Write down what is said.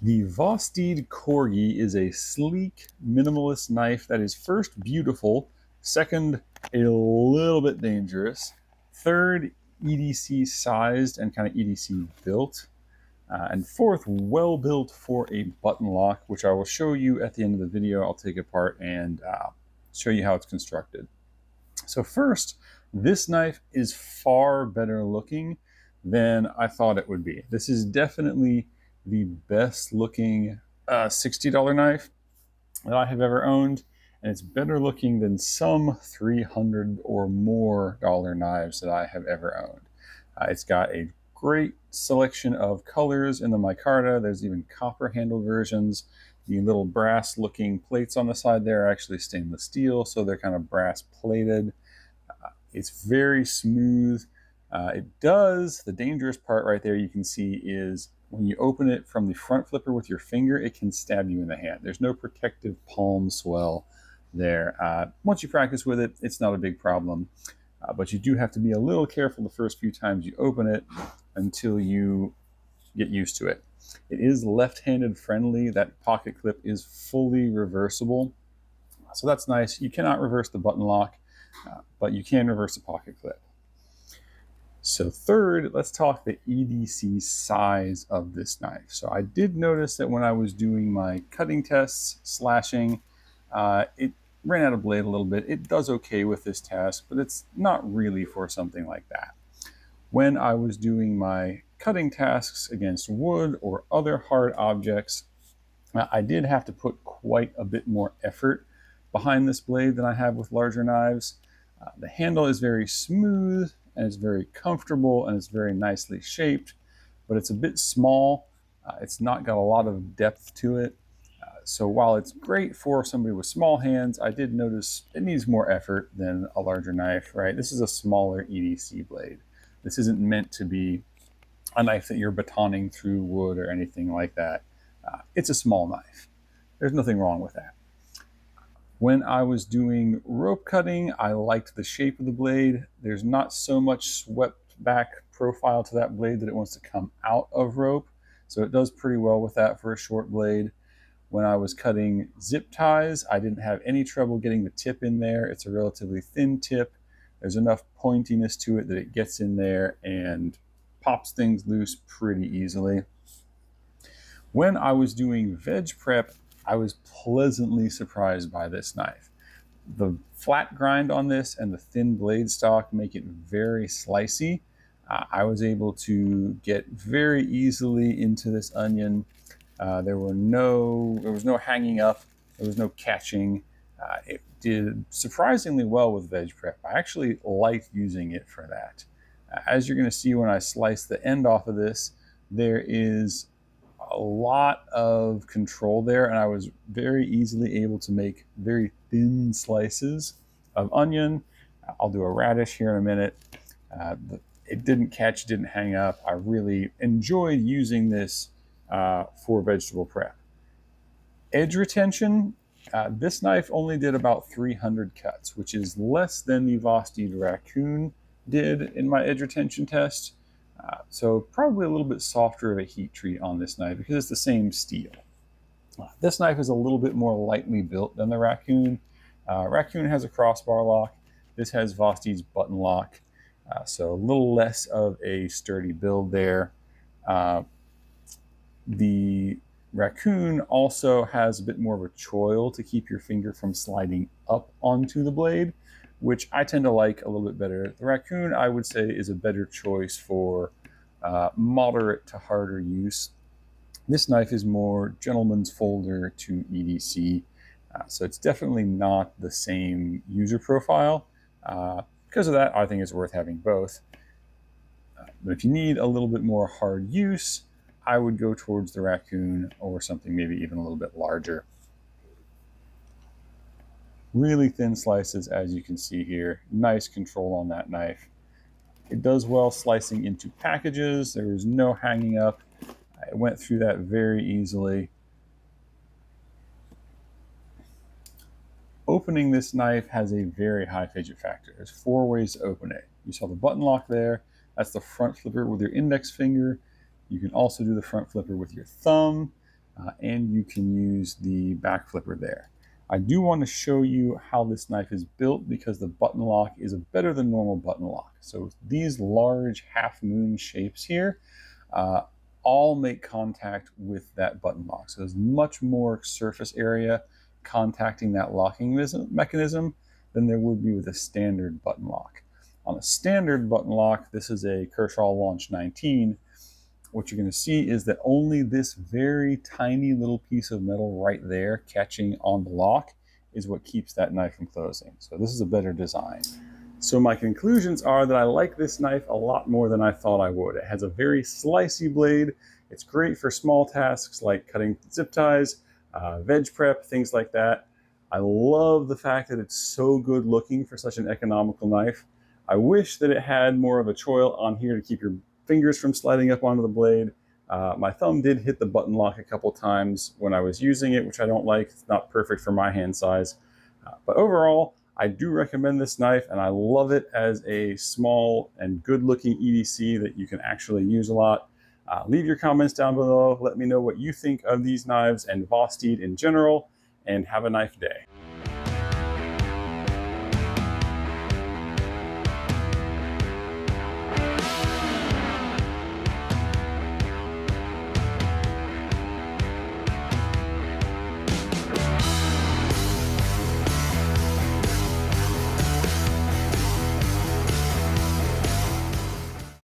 The VOSTEED CORGI is a sleek, minimalist knife that is first beautiful, second a little bit dangerous, third EDC sized and kind of EDC built, and fourth well built for a button lock, which I will show you at the end of the video. I'll take it apart and show you how it's constructed. So first, this knife is far better looking than I thought it would be. This is definitely the best looking $60 knife that I have ever owned, and it's better looking than some $300 or more knives that I have ever owned. It's got a great selection of colors in the micarta. There's even copper handle versions. The little brass looking plates on the side there are actually stainless steel, so they're kind of brass plated. It's very smooth. The dangerous part right there you can see is when you open it from the front flipper with your finger, it can stab you in the hand. There's no protective palm swell there. Once you practice with it, it's not a big problem. But you do have to be a little careful the first few times you open it until you get used to it. It is left-handed friendly. That pocket clip is fully reversible. So that's nice. You cannot reverse the button lock, but you can reverse the pocket clip. So third, let's talk the EDC size of this knife. So I did notice that when I was doing my cutting tests, slashing, it ran out of blade a little bit. It does okay with this task, but it's not really for something like that. When I was doing my cutting tasks against wood or other hard objects, I did have to put quite a bit more effort behind this blade than I have with larger knives. The handle is very smooth and it's very comfortable and it's very nicely shaped, but it's a bit small. It's not got a lot of depth to it. So while it's great for somebody with small hands, I did notice it needs more effort than a larger knife, right? This is a smaller EDC blade. This isn't meant to be a knife that you're batoning through wood or anything like that. It's a small knife. There's nothing wrong with that. When I was doing rope cutting, I liked the shape of the blade. There's not so much swept back profile to that blade that it wants to come out of rope. So it does pretty well with that for a short blade. When I was cutting zip ties, I didn't have any trouble getting the tip in there. It's a relatively thin tip. There's enough pointiness to it that it gets in there and pops things loose pretty easily. When I was doing veg prep, I was pleasantly surprised by this knife. The flat grind on this and the thin blade stock make it very slicey. I was able to get very easily into this onion. There was no hanging up. There was no catching. It did surprisingly well with veg prep. I actually liked using it for that. As you're going to see when I slice the end off of this, there is a lot of control there, and I was very easily able to make very thin slices of onion. I'll do a radish here in a minute. It didn't catch, didn't hang up. I really enjoyed using this for vegetable prep. Edge retention, this knife only did about 300 cuts, which is less than the VOSTEED Raccoon did in my edge retention test. So probably a little bit softer of a heat treat on this knife because it's the same steel. This knife is a little bit more lightly built than the Raccoon. Raccoon has a crossbar lock. This has VOSTEED's button lock. So a little less of a sturdy build there. The Raccoon also has a bit more of a choil to keep your finger from sliding up onto the blade, which I tend to like a little bit better. The Raccoon, I would say, is a better choice for moderate to harder use. This knife is more gentleman's folder to EDC, so it's definitely not the same user profile. Because of that, I think it's worth having both. But if you need a little bit more hard use, I would go towards the Raccoon or something maybe even a little bit larger. Really thin slices, as you can see here. Nice control on that knife. It does well slicing into packages. There was no hanging up. I went through that very easily. Opening this knife has a very high fidget factor. There's 4 ways to open it. You saw the button lock there. That's the front flipper with your index finger. You can also do the front flipper with your thumb. and you can use the back flipper there. I do want to show you how this knife is built because the button lock is a better than normal button lock. So these large half moon shapes here all make contact with that button lock. So there's much more surface area contacting that locking mechanism than there would be with a standard button lock. On a standard button lock, this is a Kershaw Launch 19, what you're going to see is that only this very tiny little piece of metal right there catching on the lock is what keeps that knife from closing. So this is a better design. So my conclusions are that I like this knife a lot more than I thought I would. It has a very slicey blade. It's great for small tasks like cutting zip ties, veg prep, things like that. I love the fact that it's so good looking for such an economical knife. I wish that it had more of a choil on here to keep your fingers from sliding up onto the blade. My thumb did hit the button lock a couple times when I was using it, which I don't like. It's not perfect for my hand size. But overall, I do recommend this knife, and I love it as a small and good-looking EDC that you can actually use a lot. Leave your comments down below. Let me know what you think of these knives and VOSTEED in general, and have a nice day.